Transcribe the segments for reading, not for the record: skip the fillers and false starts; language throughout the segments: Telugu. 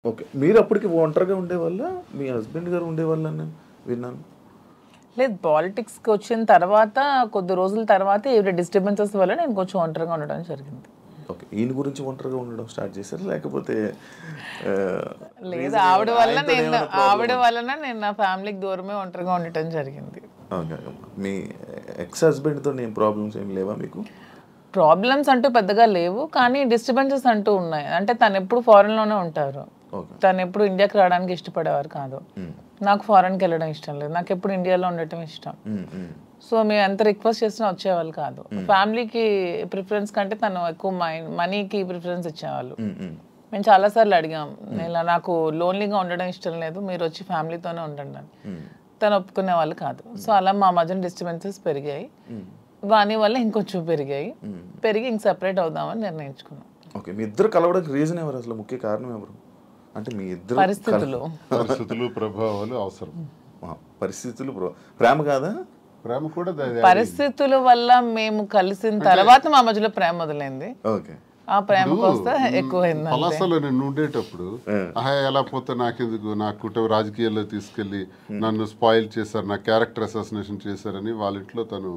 ఓకే. మీరు అప్పటికి ఒంటరిగా ఉండేవాళ్ళా? మీ హస్బెండ్ గారు ఉండేవాళ్ళని విన్నాను. లేదు, పాలిటిక్స్‌కి వచ్చిన తర్వాత కొద్ది రోజుల తర్వాత ఈవిడ డిస్టర్బెన్సెస్ వల్ల నేను కొంచెం ఒంటరిగా ఉండడం జరిగింది. ఓకే. ఈయన గురించి ఒంటరిగా ఉండడం స్టార్ట్ చేశారా? లేకపోతే లేదు, ఆవిడ వలన నేను నా ఫ్యామిలీకి దూరమే ఒంటరిగా ఉండటం జరిగింది. ఓకే. మీ ఎక్స్ హస్బెండ్‌తో ఏం ప్రాబ్లమ్స్ ఏం లేవా మీకు? ప్రాబ్లమ్స్ అంటూ పెద్దగా లేవు, కానీ డిస్టర్బెన్సెస్ అంటూ ఉన్నాయి. అంటే తను ఎప్పుడు ఫారెన్‌లోనే ఉంటారు. తను ఎప్పుడు ఇండియాకి రావడానికి ఇష్టపడేవారు కాదు. నాకు ఫారెన్కి వెళ్ళడం ఇష్టం లేదు. నాకు ఎప్పుడు ఇండియాలో ఉండటం ఇష్టం. సో మేము ఎంత రిక్వెస్ట్ చేసినా వచ్చేవాళ్ళు కాదు. ఫ్యామిలీకి ప్రిఫరెన్స్ కంటే తను ఎక్కువ మనీకి ప్రిఫరెన్స్ ఇచ్చేవాళ్ళు. మేము చాలాసార్లు అడిగాం, ఇలా నాకు లోన్లీగా ఉండడం ఇష్టం లేదు, మీరు వచ్చి ఫ్యామిలీతోనే ఉండండి అని. తను ఒప్పుకునే వాళ్ళు కాదు. సో అలా మా మధ్యన డిస్టర్బెన్సెస్ పెరిగాయి. వాని వల్ల ఇంకొంచెం పెరిగి ఇంక సెపరేట్ అవుదామని నిర్ణయించుకున్నాం. ఓకే. మీ ఇద్దరు కలవడానికి రీజన్ ఎవరు? అసలు ముఖ్య కారణం ఎవరు? అంటే మీ ఇద్దరు పరిస్థితులు ప్రభావాలు అవసరం. పరిస్థితులు ప్రేమ కాదా? ప్రేమ కూడా పరిస్థితుల వల్ల మేము కలిసిన తర్వాత మా మధ్యలో ప్రేమ మొదలైంది. ఓకే. ఆ ప్రేమ కోస్తే ఎక్కువైంది. పలాసలో నేను ఉండేటప్పుడు ఎలా పోతే నాకెందుకు, నా కుటుంబ రాజకీయాల్లో తీసుకెళ్లి నన్ను స్పాయిల్ చేశారు, నా క్యారెక్టర్ అసాసినేషన్ చేశారని వాళ్ళ ఇంట్లో తను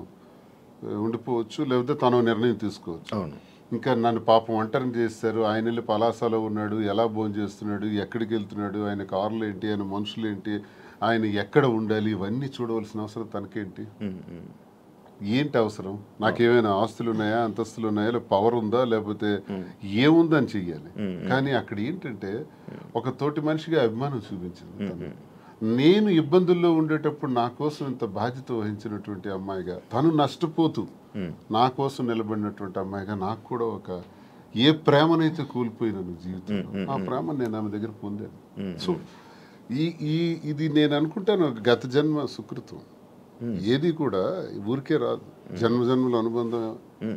ఉండిపోవచ్చు, లేకపోతే తను నిర్ణయం తీసుకోవచ్చు. ఇంకా నన్ను పాపం ఒంటరిని చేస్తారు, ఆయన వెళ్ళి పలాసలో ఉన్నాడు, ఎలా భోజనం చేస్తున్నాడు, ఎక్కడికి వెళ్తున్నాడు, ఆయన కార్లు ఏంటి, ఆయన మనుషులు ఏంటి, ఆయన ఎక్కడ ఉండాలి, ఇవన్నీ చూడవలసిన అవసరం తనకేంటి? ఏంటి అవసరం? నాకేమైనా ఆస్తులు ఉన్నాయా, అంతస్తులు ఉన్నాయా, లేకపోతే పవర్ ఉందా, లేకపోతే ఏముందని చెయ్యాలి. కానీ అక్కడ ఏంటంటే ఒక తోటి మనిషిగా అభిమానం చూపించింది. నేను ఇబ్బందుల్లో ఉండేటప్పుడు నా కోసం ఇంత బాధ్యత వహించినటువంటి అమ్మాయిగా, తను నష్టపోతూ నా కోసం నిలబడినటువంటి అమ్మాయిగా నాకు కూడా ఒక ఏ ప్రేమనైతే కోల్పోయినాను జీవితంలో, ఆ ప్రేమ నేను ఆమె దగ్గర పొందాను. సో ఇది నేను అనుకుంటాను గత జన్మ సుకృతం. ఏది కూడా ఊరికే రాదు, జన్మజన్మల అనుబంధం,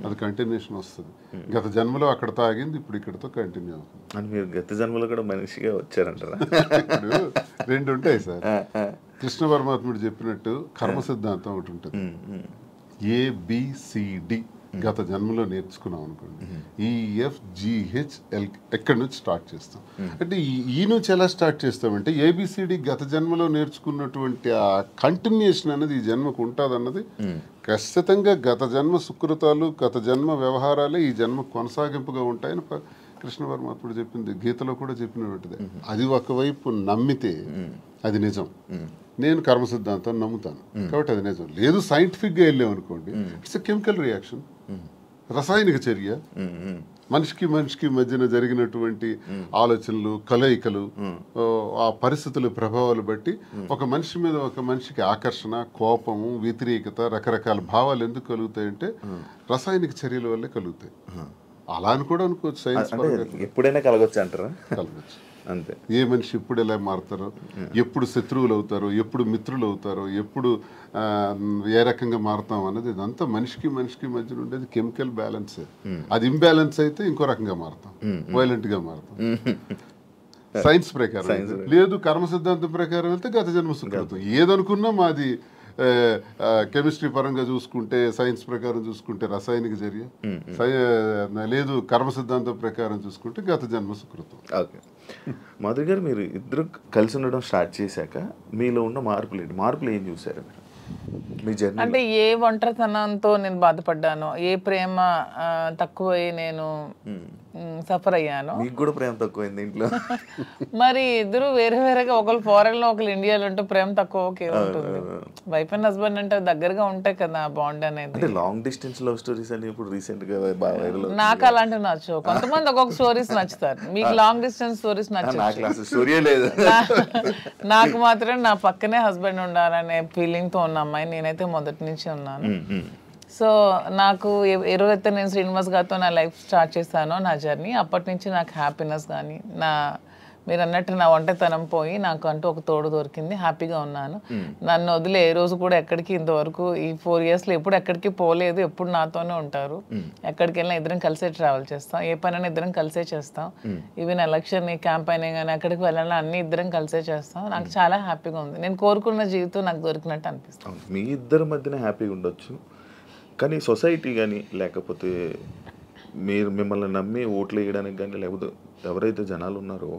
అది కంటిన్యూషన్ వస్తుంది. గత జన్మలో అక్కడ తాగింది, ఇప్పుడు ఇక్కడతో కంటిన్యూ అవుతుంది. అని మీరు గత జన్మలో కూడా మనిషిగా వచ్చారంటారా? ఇప్పుడు రెండు ఉంటాయి సార్. కృష్ణ పరమాత్ముడు చెప్పినట్టు కర్మ సిద్ధాంతం ఒకటి ఉంటుంది. ABCD గత జన్మలో నేర్చుకున్నాం అనుకోండి, EFGHL ఎక్కడి నుంచి స్టార్ట్ చేస్తాం. అంటే ఈ నుంచి ఎలా స్టార్ట్ చేస్తామంటే ABCD గత జన్మలో నేర్చుకున్నటువంటి ఆ కంటిన్యూషన్ అనేది ఈ జన్మకు ఉంటుంది అన్నది ఖచ్చితంగా గత జన్మ సుకృతాలు, గత జన్మ వ్యవహారాలే ఈ జన్మ కొనసాగింపుగా ఉంటాయని కృష్ణ పరమాత్ముడు చెప్పింది, గీతలో కూడా చెప్పినటువంటిదే. అది ఒకవైపు నమ్మితే అది నిజం. నేను కర్మ సిద్ధాంతాన్ని నమ్ముతాను కాబట్టి అది నిజం. లేదు సైంటిఫిక్గా వెళ్ళామనుకోండి, ఇట్స్ ఎ కెమికల్ రియాక్షన్, రసాయనిక చర్య. మనిషికి మధ్యన జరిగినటువంటి ఆలోచనలు, కలయికలు, ఆ పరిస్థితుల ప్రభావాలు బట్టి ఒక మనిషి మీద ఒక మనిషికి ఆకర్షణ, కోపము, వ్యతిరేకత, రకరకాల భావాలు ఎందుకు కలుగుతాయంటే రసాయనిక చర్యల వల్లే కలుగుతాయి. అలా అని కూడా అనుకోవచ్చు. సైన్స్ ఎప్పుడైనా కలగొచ్చు అంటారా? కలగచ్చు. అంతే. ఏ మనిషి ఎప్పుడు ఎలా మారుతారో, ఎప్పుడు శత్రువులు అవుతారో, ఎప్పుడు మిత్రులు అవుతారో, ఎప్పుడు ఏ రకంగా మారుతాం అన్నది ఇదంతా మనిషికి మధ్య ఉండేది కెమికల్ బ్యాలెన్స్. అది ఇంబ్యాలెన్స్ అయితే ఇంకో రకంగా మారుతాం, వైలెంట్ గా మారుతాం. సైన్స్ ప్రకారం లేదు, కర్మ సిద్ధాంతం ప్రకారం వెళ్తే గత జన్మ సుకృతం. ఏదనుకున్నా మాది కెమిస్ట్రీ పరంగా చూసుకుంటే, సైన్స్ ప్రకారం చూసుకుంటే రసాయనిక చర్య, లేదు కర్మ సిద్ధాంతం ప్రకారం చూసుకుంటే గత జన్మ సుకృతం. ఓకే. మాధురి గారు, మీరు ఇద్దరు కలిసి ఉండడం స్టార్ట్ చేశాక మీలో ఉన్న మార్పులు ఏం చూసారు మీ జర్నీ? అంటే ఏ ఒంటరితనంతో నేను బాధపడ్డానో, ఏ ప్రేమ తక్కువై నేను సఫర్ అయ్యాను. మీకు కూడా ప్రేమ తక్కువైంది ఇంట్లో? మరి ఇద్దరు వేరేగా, ఒకరు ఫారెన్ లో ఒకరు ఇండియాలో ఉంటే ప్రేమ తక్కువ ఉంటుంది. వైఫ్ అండ్ హస్బెండ్ అంటే దగ్గరగా ఉంటాయి కదా బాండ్ అనేది. అంటే లాంగ్ డిస్టెన్స్ లవ్ స్టోరీస్ అని ఇప్పుడు రీసెంట్ గా బాగా వైరల్. నాకు అలాంటివి నచ్చవు. కొంతమంది ఒక్కొక్క స్టోరీస్ నచ్చుతారు. మీకు లాంగ్ డిస్టెన్స్ స్టోరీస్ నచ్చవు. స్టోరీ లేదు. నాకు మాత్రం నా పక్కనే హస్బెండ్ ఉండాలనే ఫీలింగ్ తో ఉన్న అమ్మాయి నేనైతే మొదటి నుంచి ఉన్నాను. సో నాకు ఏ రోజైతే నేను శ్రీనివాస్ గారితో నా లైఫ్ స్టార్ట్ చేశానో, నా జర్నీ, అప్పటి నుంచి నాకు హ్యాపీనెస్ కానీ, మీరు అన్నట్టు నా ఒంటరితనం పోయి నాకు అంటూ ఒక తోడు దొరికింది. హ్యాపీగా ఉన్నాను. నన్ను వదిలే ఏ రోజు కూడా ఎక్కడికి ఇంతవరకు ఈ 4 yearsలో ఎప్పుడు ఎక్కడికి పోలేదు. ఎప్పుడు నాతోనే ఉంటారు. ఎక్కడికి వెళ్ళినా ఇద్దరం కలిసే ట్రావెల్ చేస్తాం. ఏ పనైనా ఇద్దరం కలిసే చేస్తాం. ఈవెన్ ఎలక్షన్ క్యాంపెయిన్ కానీ ఎక్కడికి వెళ్ళాలని అన్ని ఇద్దరం కలిసే చేస్తాం. నాకు చాలా హ్యాపీగా ఉంది. నేను కోరుకున్న జీవితం నాకు దొరికినట్టు అనిపిస్తుంది. మీ ఇద్దరి మధ్యన హ్యాపీగా ఉండొచ్చు, కానీ సొసైటీ కానీ, లేకపోతే మిమ్మల్ని నమ్మి ఓట్లు వేయడానికి కానీ, లేకపోతే ఎవరైతే జనాలు ఉన్నారో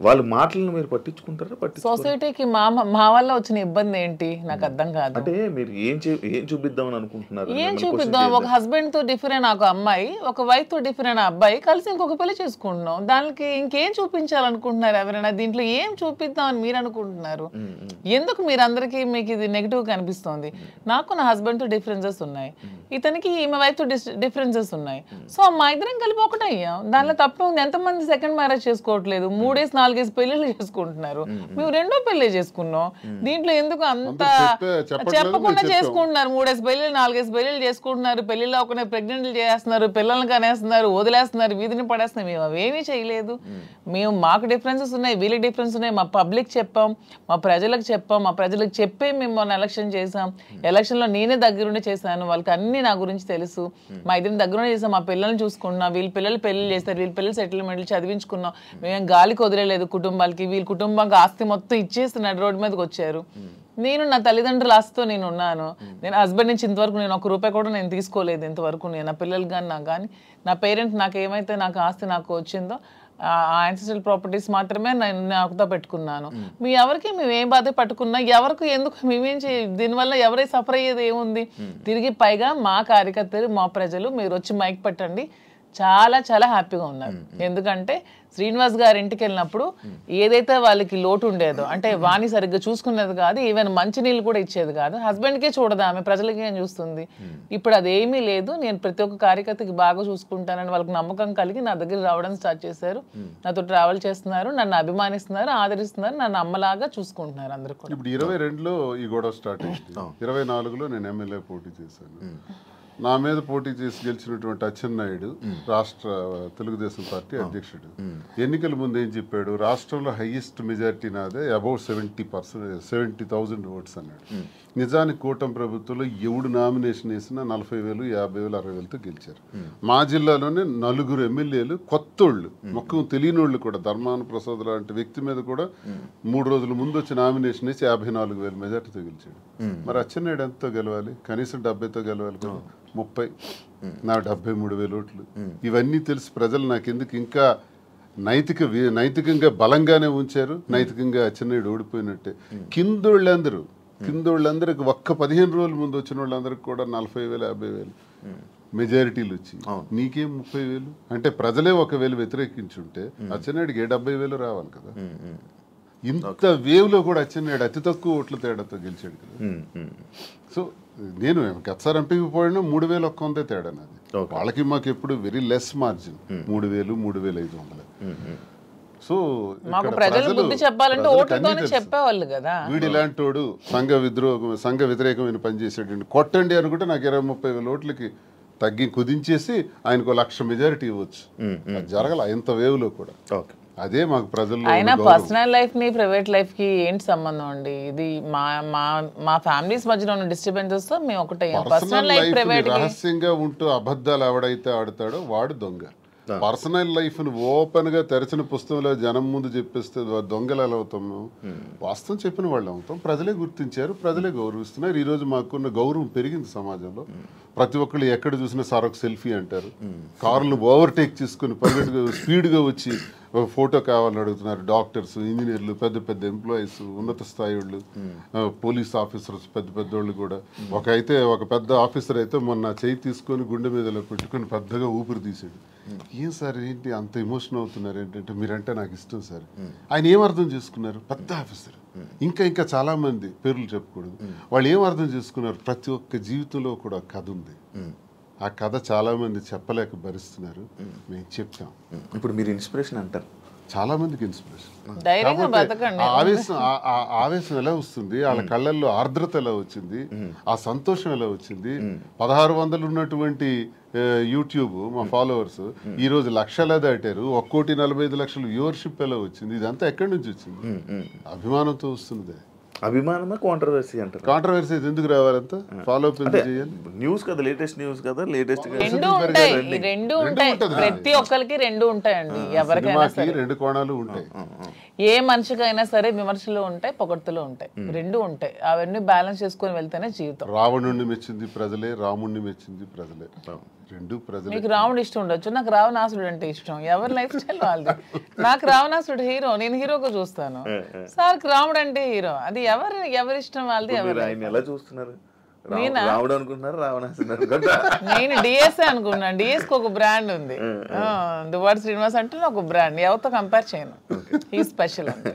వాళ్ళ మాటలను మీరు పట్టించుకుంటారా? సొసైటీకి మా వల్ల వచ్చిన ఇబ్బంది ఏంటి నాకు అర్థం కాదు. అంటే మీరు ఏం చూపిద్దామని అనుకుంటున్నారు? ఏం చూపిద్దాం? ఒక హస్బెండ్ తో డిఫరెంట్ ఒక అమ్మాయి, ఒక వైఫ్ తో డిఫరెంట్ అబ్బాయి కలిసి ఇంకొక పెళ్లి చేసుకుంటున్నాం. దానికి ఇంకేం చూపించాలనుకుంటున్నారు ఎవరైనా? దీంట్లో ఏం చూపిద్దాం అని మీరు అనుకుంటున్నారు? ఎందుకు మీరు అందరికీ మీకు ఇది నెగిటివ్ కనిపిస్తుంది? నాకు నా హస్బెండ్ తో డిఫరెన్సెస్ ఉన్నాయి, ఇతనికి ఈమె వైఫ్ తో డిఫరెన్సెస్ ఉన్నాయి. సో మా ఇద్దరం కలిపి ఒకటే అయ్యాం. దానిలో తప్ప ఉంది. ఎంతమంది సెకండ్ మ్యారేజ్ చేసుకోవట్లేదు, 3-4 పెళ్లిళ్ళు చేసుకుంటున్నారు. మేము 2వ పెళ్లి చేసుకున్నాం. దీంట్లో ఎందుకు అంత చెప్పకుండా చేసుకుంటున్నారు? 3 పెళ్లిళ్ళు 4 పెళ్లిళ్ళు చేసుకుంటున్నారు. పెళ్లిలో ఒక ప్రెగ్నెంట్లు చేస్తున్నారు, పిల్లల్ని కనేస్తున్నారు, వదిలేస్తున్నారు, వీధిని పడేస్తున్నారు. మేము అవేమీ చేయలేదు. మేము మాకు డిఫరెన్సెస్ ఉన్నాయి, వీళ్ళకి డిఫరెన్స్ ఉన్నాయి. మా పబ్లిక్ చెప్పాం, మా ప్రజలకు చెప్పాం, మా ప్రజలకు చెప్పే మేము మొన్న ఎలక్షన్ చేసాం. ఎలక్షన్లో నేనే దగ్గరుండి చేశాను. వాళ్ళకి అన్ని నా గురించి తెలుసు. మా ఇద్దరిని దగ్గరుండి చేసాం. మా పిల్లల్ని చూసుకున్నాం, వీళ్ళ పిల్లలు పెళ్లి చేస్తారు, వీళ్ళ పిల్లలు సెటిల్మెంట్లు చదివించుకున్నాం. మేము గాలికి వదిలేదు కుటుంబాలకి. వీళ్ళ కుటుంబానికి ఆస్తి మొత్తం ఇచ్చేస్తున్నాడు, రోడ్డు మీదకి వచ్చారు. నేను నా తల్లిదండ్రుల ఆస్తితో నేను ఉన్నాను. నేను హస్బెండ్ నుంచి ఇంతవరకు నేను ₹1 కూడా నేను తీసుకోలేదు ఇంతవరకు. నేను నా పిల్లలు కానీ నాకు కానీ నా పేరెంట్స్ నాకు ఏమైతే నాకు ఆస్తి నాకు వచ్చిందో ఆ యాన్సిస్ట్రల్ ప్రాపర్టీస్ మాత్రమే నేను నాకుతో పెట్టుకున్నాను. మీ ఎవరికి మేము ఏం బాధ పట్టుకున్నా, ఎవరికి ఎందుకు మేమేం దీనివల్ల ఎవరై సఫర్ అయ్యేది ఏముంది? తిరిగి పైగా మా కార్యకర్తలు మా ప్రజలు మీరు వచ్చి మైక్ పెట్టండి చాలా చాలా హ్యాపీగా ఉన్నారు. ఎందుకంటే శ్రీనివాస్ గారి ఇంటికి వెళ్ళినప్పుడు ఏదైతే వాళ్ళకి లోటు ఉండేదో, అంటే వాణి సరిగ్గా చూసుకునేది కాదు, ఈవెన్ మంచినీళ్ళు కూడా ఇచ్చేది కాదు, హస్బెండ్కే చూడదు ఆమె, ప్రజలకి ఏం చూస్తుంది. ఇప్పుడు అదేమీ లేదు. నేను ప్రతి ఒక్క కార్యకర్తకి బాగా చూసుకుంటానని వాళ్ళకి నమ్మకం కలిగి నా దగ్గర రావడం స్టార్ట్ చేశారు. నాతో ట్రావెల్ చేస్తున్నారు, నన్ను అభిమానిస్తున్నారు, ఆదరిస్తున్నారు, నన్ను అమ్మలాగా చూసుకుంటున్నారు అందరూ కూడా. ఇప్పుడు 22లో ఈ గొడవ స్టార్ట్ అయింది. 24లో నేను ఎమ్మెల్యే పోటీ చేశాను. నా మీద పోటీ చేసి గెలిచినటువంటి అచ్చెన్నాయుడు రాష్ట్ర తెలుగుదేశం పార్టీ అధ్యక్షుడు ఎన్నికల ముందు ఏం చెప్పాడు? రాష్ట్రంలో హైయెస్ట్ మెజారిటీ నాదే, అబౌట్ 70,000 ఓట్స్ అన్నాడు. నిజానికి కూటమి ప్రభుత్వంలో ఎవడు నామినేషన్ వేసినా 40,000, 50,000, 60,000తో గెలిచారు. మా జిల్లాలోనే 4 ఎమ్మెల్యేలు కొత్తోళ్ళు, మొక్కం తెలియనోళ్ళు కూడా, ధర్మాన ప్రసాద్ లాంటి వ్యక్తి మీద కూడా 3 రోజుల ముందు వచ్చి నామినేషన్ వేసి 54,000 మెజార్టీతో గెలిచాడు. మరి అచ్చెన్నాయుడు ఎంతో గెలవాలి? కనీసం 70తో గెలవాలి కదా. 30, నా 73,000 ఓట్లు. ఇవన్నీ తెలిసి ప్రజలు నాకెందుకు ఇంకా నైతికంగా బలంగానే ఉంచారు. నైతికంగా అచ్చెన్నాయుడు ఓడిపోయినట్టే. కిందోళ్ళందరికి ఒక్క 15 రోజుల ముందు వచ్చిన వాళ్ళందరికి కూడా 40,000, 50,000 మెజారిటీలు వచ్చి నీకేం 30,000? అంటే ప్రజలే 1,000 వ్యతిరేకించుంటే అచ్చెన్నాయుడికి 70,000 రావాలి కదా. ఇంత వేవ్లో కూడా అచ్చెన్నాయుడు అతి తక్కువ ఓట్ల తేడాతో గెలిచాడు కదా. సో నేను గతసారి ఎంపీకి పోయినా 3,100 తేడా నాది. వాళ్ళకి మాకు ఎప్పుడు వెరీ లెస్ మార్జిన్, 3,000, 3,500. సో వీడు ఇలాంటి వాడు సంఘ వ్యతిరేకమైన పని చేసేటండి, కొట్టండి అనుకుంటే నాకు 20-30,000 ఓట్లకి తగ్గి కుదించేసి ఆయనకు 1,00,000 మెజారిటీ ఇవ్వచ్చు. జరగల ఇంత వేవ్లో కూడా. అదే మాకు ప్రజల్లో. అయినా పర్సనల్ లైఫ్ ని ప్రైవేట్ లైఫ్ కి ఏంటి సంబంధం అండి? ఇది మా ఫ్యామిలీస్ మధ్యలో ఉన్న డిస్టర్బెన్సెస్ తో మేము ఒకటే. పర్సనల్ లైఫ్ ప్రైవేట్ రహస్యంగా ఉంటూ అబద్ధాలు ఎవడైతే ఆడతాడో వాడు దొంగ. పర్సనల్ లైఫ్ ను ఓపెన్ గా తెరచిన పుస్తకంలో జనం ముందు చెప్పేస్తే దొంగలు ఎలా అవుతాము? వాస్తవం చెప్పిన వాళ్ళు అవుతాం. ప్రజలే గుర్తించారు, ప్రజలే గౌరవిస్తున్నారు. ఈ రోజు మాకున్న గౌరవం పెరిగింది సమాజంలో. ప్రతి ఒక్కళ్ళు ఎక్కడ చూసినా సార్ ఒక సెల్ఫీ అంటారు. కార్లు ఓవర్టేక్ చేసుకుని స్పీడ్గా వచ్చి ఫోటో కావాలని అడుగుతున్నారు. డాక్టర్స్, ఇంజనీర్లు, పెద్ద పెద్ద ఎంప్లాయీస్, ఉన్నత స్థాయి వాళ్ళు, పోలీస్ ఆఫీసర్స్, పెద్ద పెద్దోళ్ళు కూడా. ఒక పెద్ద ఆఫీసర్ అయితే మొన్న చేయి తీసుకొని గుండె మీద పెట్టుకుని పెద్దగా ఊపిరి తీసాడు. ఏం సార్ ఏంటి అంత ఎమోషన్ అవుతున్నారు? ఏంటంటే మీరంటే నాకు ఇష్టం సార్. ఆయన ఏం అర్థం చేసుకున్నారు? పెద్ద ఆఫీసర్. ఇంకా చాలా మంది పేర్లు చెప్పకూడదు. వాళ్ళు ఏం అర్థం చేసుకున్నారు? ప్రతి ఒక్క జీవితంలో కూడా కథ ఉంది. ఆ కథ చాలా మంది చెప్పలేక భరిస్తున్నారు. మేము చెప్తాం. ఇప్పుడు మీరు ఇన్స్పిరేషన్ అంటారు, చాలా మందికి ఇన్స్పిరేషన్. ఆవేశం ఎలా వస్తుంది? వాళ్ళ కళ్ళల్లో ఆర్ద్రత ఎలా వచ్చింది? ఆ సంతోషం ఎలా వచ్చింది? 1,600 ఉన్నటువంటి యూట్యూబ్ మా ఫాలోవర్స్ ఈ రోజు 1,00,000 దాటారు. 1,45,00,000 వ్యూవర్షిప్ ఎలా వచ్చింది? ఇదంతా ఎక్కడి నుంచి వచ్చింది? అభిమానంతో వస్తుంది. అభిమానమా కాంట్రవర్సీ అంటారు? కాంట్రవర్సీ ఎందుకు రావాలంత? ఫాలో అప్ చేయాలి. న్యూస్ కదా, లేటెస్ట్ న్యూస్ కదా, లేటెస్ట్ రెండు ఉంటాయి. ప్రతి ఒక్కరికి రెండు ఉంటాయండి. ఎవరికైనా సరే 2 కోణాలు ఉంటాయి. ఏ మనిషికైనా సరే విమర్శలు ఉంటాయి, పొగడ్తలు ఉంటాయి, రెండు ఉంటాయి. అవన్నీ బ్యాలెన్స్ చేసుకొని వెళ్తేనే జీవితం. రావణుడిని మెచ్చింది ప్రజలే, రాముడిని మెచ్చింది ప్రజలే. రెండు ప్రజలు మీకు రావణుడు ఇష్టం ఉండొచ్చు, నాకు రావణాసుడు అంటే ఇష్టం. ఎవరి లైఫ్ స్టైల్ వాళ్ళది. నాకు రావణాసుడు హీరో, నేను హీరోగా చూస్తాను. సార్కి రాముడు అంటే హీరో. అది ఎవరి ఇష్టం వాళ్ళది. మీరు ఆయన ఎలా చూస్తున్నారు? రాముడు అనుకుంటున్నారు, రావణాసుడు అనుకుంటున్నారు? నేను డిఎస్ఏ అనుకున్నాను. డిఎస్కి ఒక బ్రాండ్ ఉంది, దువ్వాడ శ్రీనివాస్ అంటే ఒక బ్రాండ్. ఎవరితో కంపేర్ చేయను, ఈ స్పెషల్ అంటే.